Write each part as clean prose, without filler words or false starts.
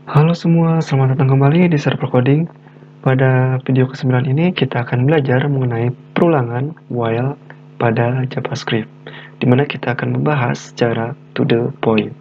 Halo semua, selamat datang kembali di Server Coding. Pada video ke-9 ini kita akan belajar mengenai perulangan while pada JavaScript, di mana kita akan membahas secara to the point.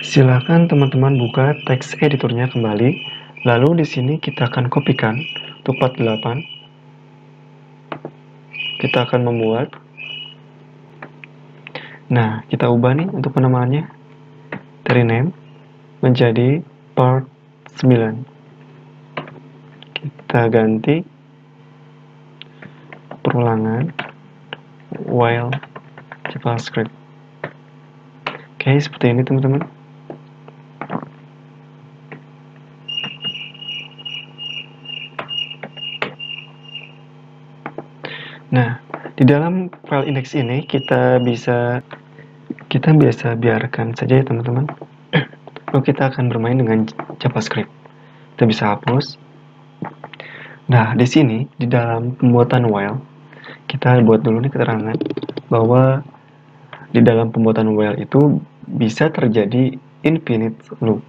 Silahkan teman-teman buka teks editornya kembali, lalu di sini kita akan kopikan untuk 48. Kita akan membuat. Nah, kita ubah nih untuk penamaannya dari name menjadi part 9. Kita ganti perulangan while JavaScript. Oke, seperti ini teman-teman. Nah, di dalam file index ini kita biasa biarkan saja ya teman-teman. Lalu kita akan bermain dengan JavaScript. Kita bisa hapus. Nah, di sini di dalam pembuatan while kita buat dulu nih keterangan bahwa di dalam pembuatan while itu bisa terjadi infinite loop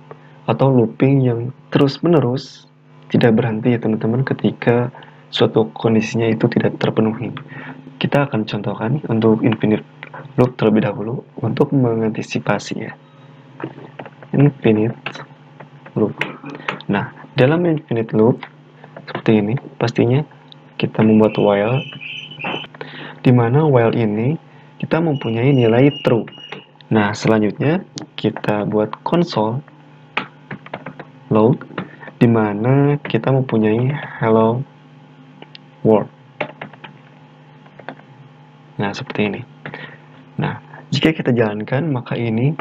atau looping yang terus-menerus tidak berhenti ya teman-teman ketika suatu kondisinya itu tidak terpenuhi. Kita akan contohkan untuk infinite loop terlebih dahulu untuk mengantisipasi ya. Infinite loop. Nah, dalam infinite loop seperti ini, pastinya kita membuat while, di mana while ini kita mempunyai nilai true. Nah, selanjutnya kita buat console log, di mana kita mempunyai hello world. Nah, seperti ini. Nah, jika kita jalankan, maka ini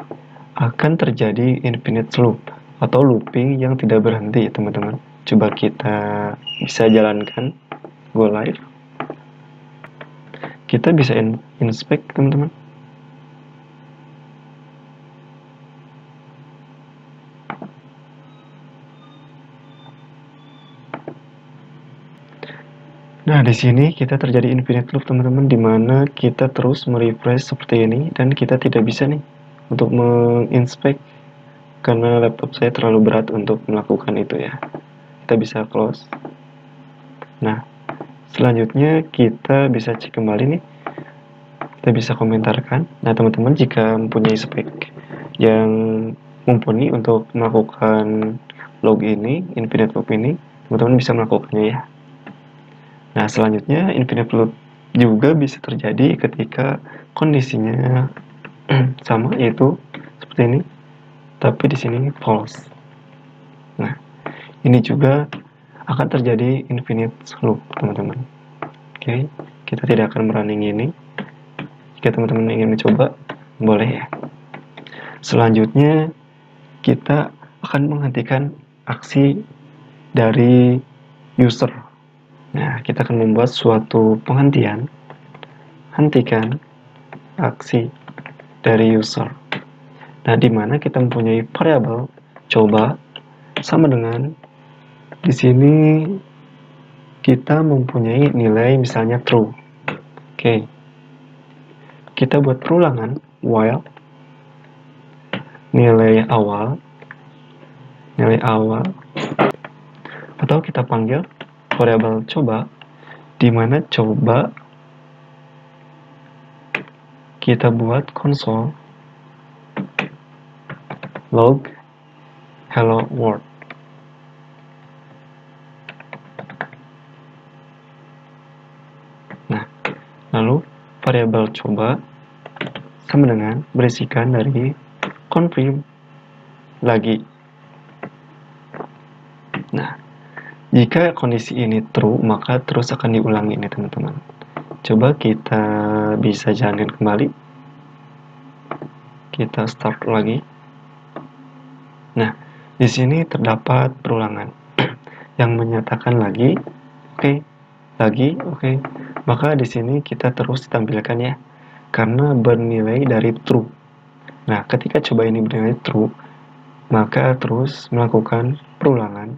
akan terjadi infinite loop atau looping yang tidak berhenti, teman-teman. Coba kita bisa jalankan, go live. Kita bisa inspect, teman-teman. Nah, di sini kita terjadi infinite loop, teman-teman, di mana kita terus merefresh seperti ini dan kita tidak bisa nih untuk menginspect karena laptop saya terlalu berat untuk melakukan itu ya. Kita bisa close. Nah, selanjutnya kita bisa cek kembali nih. Kita bisa komentarkan. Nah, teman-teman jika mempunyai spek yang mumpuni untuk melakukan log ini, infinite loop ini, teman-teman bisa melakukannya ya. Nah, selanjutnya infinite loop juga bisa terjadi ketika kondisinya sama, yaitu seperti ini, tapi di sini false. Nah, ini juga akan terjadi infinite loop, teman-teman. Oke, kita tidak akan merunning ini. Jika teman-teman ingin mencoba, boleh ya. Selanjutnya, kita akan menghentikan aksi dari user. Nah, kita akan membuat suatu penghentian, hentikan aksi dari user. Nah, di mana kita mempunyai variabel coba sama dengan di sini kita mempunyai nilai misalnya true. Oke. Kita buat perulangan while nilai awal atau kita panggil variabel coba, di mana coba kita buat console log hello world. Nah, lalu variabel coba sama dengan berisikan dari confirm lagi. Nah, jika kondisi ini true, maka terus akan diulangi ini teman-teman. Coba kita bisa jalanin kembali. Kita start lagi. Nah, di sini terdapat perulangan yang menyatakan lagi, oke, lagi, oke. Maka di sini kita terus ditampilkan ya, karena bernilai dari true. Nah, ketika coba ini bernilai true, maka terus melakukan perulangan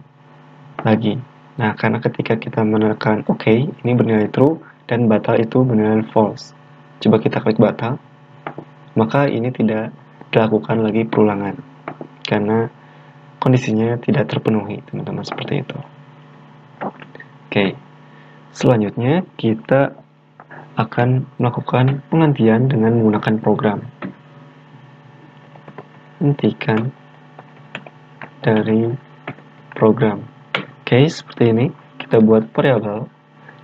lagi. Nah, karena ketika kita menekan oke, ini bernilai true, dan batal itu bernilai false. Coba kita klik batal, maka ini tidak dilakukan lagi perulangan. karena kondisinya tidak terpenuhi, teman-teman, seperti itu. Oke, selanjutnya kita akan melakukan penggantian dengan menggunakan program. Hentikan dari program. Oke, seperti ini. Kita buat variabel,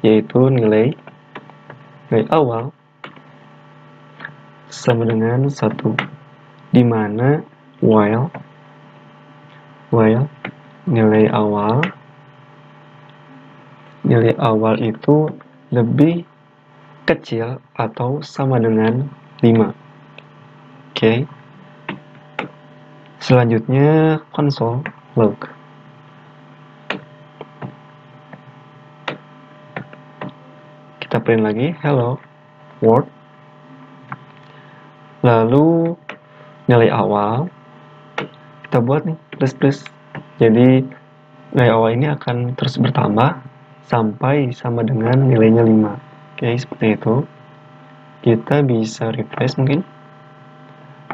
yaitu nilai awal sama dengan 1, di mana while nilai awal itu lebih kecil atau sama dengan 5. Oke. Selanjutnya console log. Kita print lagi hello world. Lalu nilai awal kita buat nih plus. Jadi nilai awal ini akan terus bertambah sampai sama dengan nilainya 5. Oke, seperti itu. Kita bisa refresh mungkin.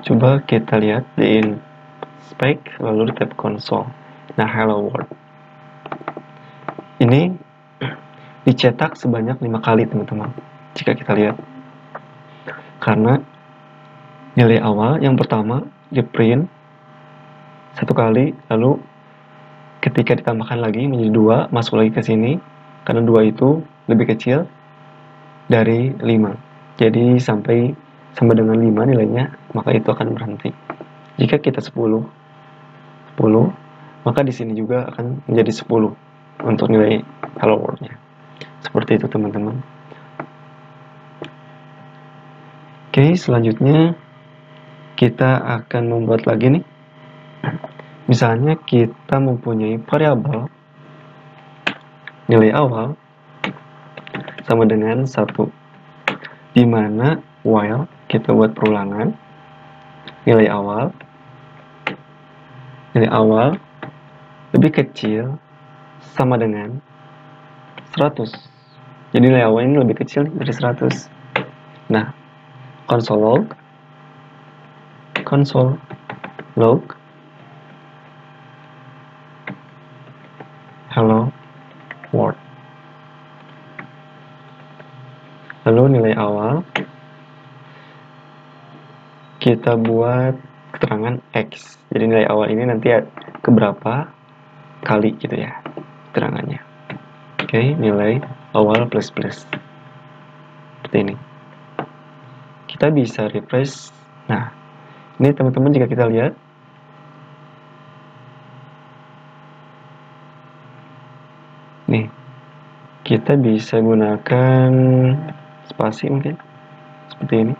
Coba kita lihat di inspect, lalu di tab console. Nah, hello world. Ini dicetak sebanyak 5 kali, teman-teman. Jika kita lihat. Karena nilai awal yang pertama di print 1 kali, lalu ketika ditambahkan lagi menjadi 2, masuk lagi ke sini. Karena 2 itu lebih kecil dari 5. Jadi sampai sama dengan 5 nilainya, maka itu akan berhenti. Jika kita 10, maka di sini juga akan menjadi 10 untuk nilai hello world-nya. Seperti itu, teman-teman. Oke, selanjutnya kita akan membuat lagi nih. Misalnya kita mempunyai variabel nilai awal sama dengan 1, di mana while kita buat perulangan nilai awal lebih kecil sama dengan 100. Jadi nilai awal ini lebih kecil dari 100. Nah, console log hello world. Lalu nilai awal kita buat keterangan X. Jadi nilai awal ini nanti keberapa kali gitu ya keterangannya. Oke, nilai awal plus. Seperti ini. Kita bisa refresh. Nah, ini teman-teman jika kita lihat. Nih, kita bisa gunakan spasi mungkin. Seperti ini.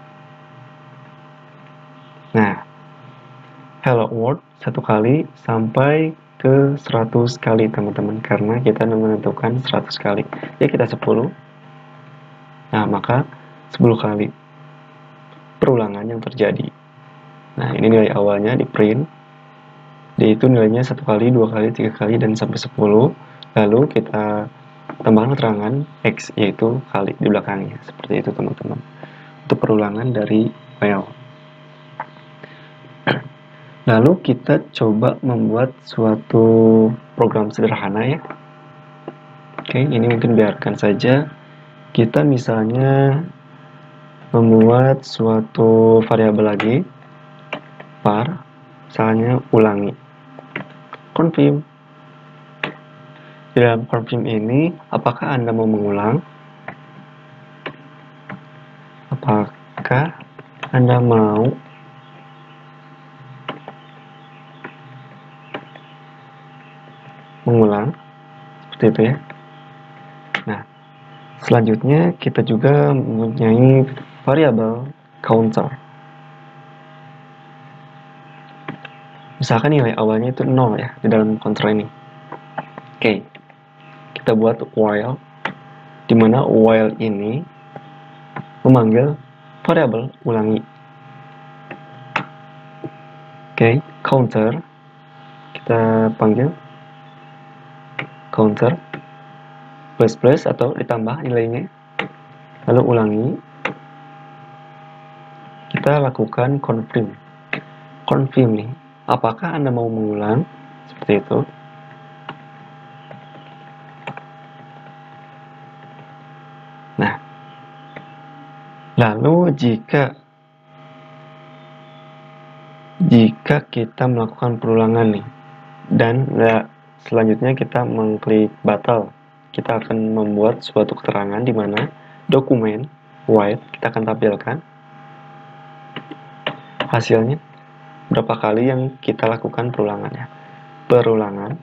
Nah, hello world 1 kali sampai ke 100 kali, teman-teman. Karena kita menentukan 100 kali. Ya, kita 10. Nah, maka 10 kali perulangan yang terjadi. Nah, ini nilai awalnya di print. Yaitu nilainya 1 kali, 2 kali, 3 kali, dan sampai 10. Lalu kita tambahkan keterangan X, yaitu kali di belakangnya. Seperti itu, teman-teman. Untuk perulangan dari while. Lalu kita coba membuat suatu program sederhana ya. Oke, ini mungkin biarkan saja. Kita misalnya membuat suatu variabel lagi. Var, misalnya ulangi. Confirm. Di dalam confirm ini, apakah Anda mau mengulang? Apakah Anda mau mengulang? Seperti itu ya. Nah, selanjutnya kita juga mempunyai variabel counter. Misalkan nilai awalnya itu 0 ya di dalam counter ini. Oke, kita buat while, di mana while ini memanggil variabel ulangi. Oke, counter kita panggil counter plus atau ditambah nilainya, lalu ulangi. Kita lakukan confirm nih. Apakah Anda mau mengulang? Seperti itu. Nah, lalu jika kita melakukan perulangan nih, dan selanjutnya kita mengklik batal, kita akan membuat suatu keterangan di mana dokumen white kita akan tampilkan hasilnya berapa kali yang kita lakukan perulangannya. Perulangan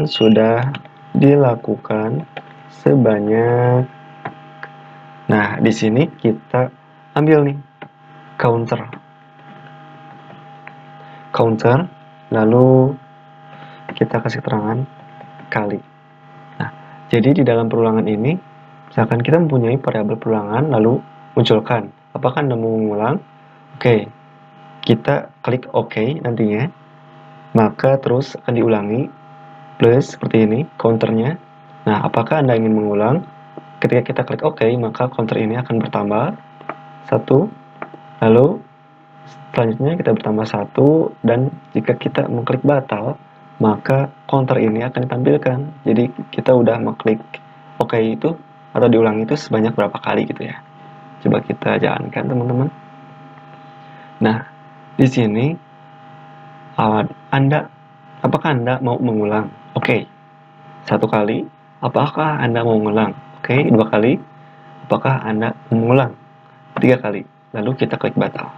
sudah dilakukan sebanyak. Nah, di sini kita ambil nih counter, lalu kita kasih keterangan kali. Nah, jadi di dalam perulangan ini, misalkan kita mempunyai variabel perulangan, lalu munculkan apakah Anda mau mengulang. Oke, kita klik OK nantinya, maka terus akan diulangi plus seperti ini counternya. Nah, apakah Anda ingin mengulang? Ketika kita klik OK, maka counter ini akan bertambah 1, lalu selanjutnya kita bertambah 1, dan jika kita mengklik batal, maka counter ini akan ditampilkan. Jadi kita udah mengklik OK itu atau diulangi itu sebanyak berapa kali gitu ya. Coba kita jalankan teman-teman. Nah, di sini apakah Anda mau mengulang? Oke, 1 kali. Apakah Anda mau mengulang? Oke, 2 kali. Apakah Anda mau mengulang? 3 kali. Lalu kita klik batal.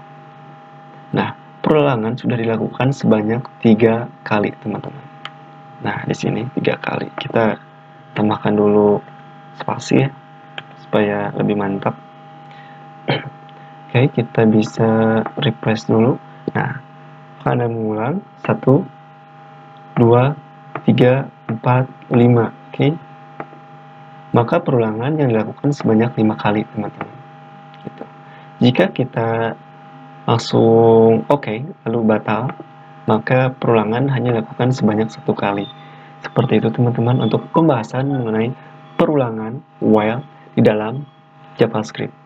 Nah, perulangan sudah dilakukan sebanyak 3 kali, teman-teman. Nah, di sini 3 kali. Kita tambahkan dulu spasi ya, supaya lebih mantap. Oke, kita bisa refresh dulu. Nah, Anda mengulang 1, 2, 3, 4, 5. Oke. Maka perulangan yang dilakukan sebanyak 5 kali, teman-teman. Gitu. Jika kita langsung OK, lalu batal, maka perulangan hanya dilakukan sebanyak 1 kali. Seperti itu, teman-teman, untuk pembahasan mengenai perulangan while di dalam JavaScript.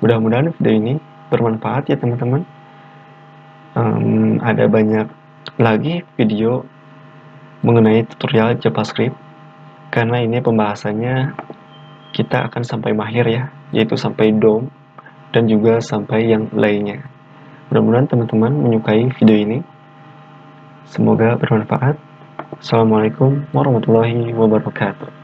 Mudah-mudahan video ini bermanfaat ya, teman-teman. Ada banyak lagi video mengenai tutorial JavaScript, karena ini pembahasannya kita akan sampai mahir ya, yaitu sampai DOM dan juga sampai yang lainnya. Mudah-mudahan teman-teman menyukai video ini. Semoga bermanfaat. Assalamualaikum warahmatullahi wabarakatuh.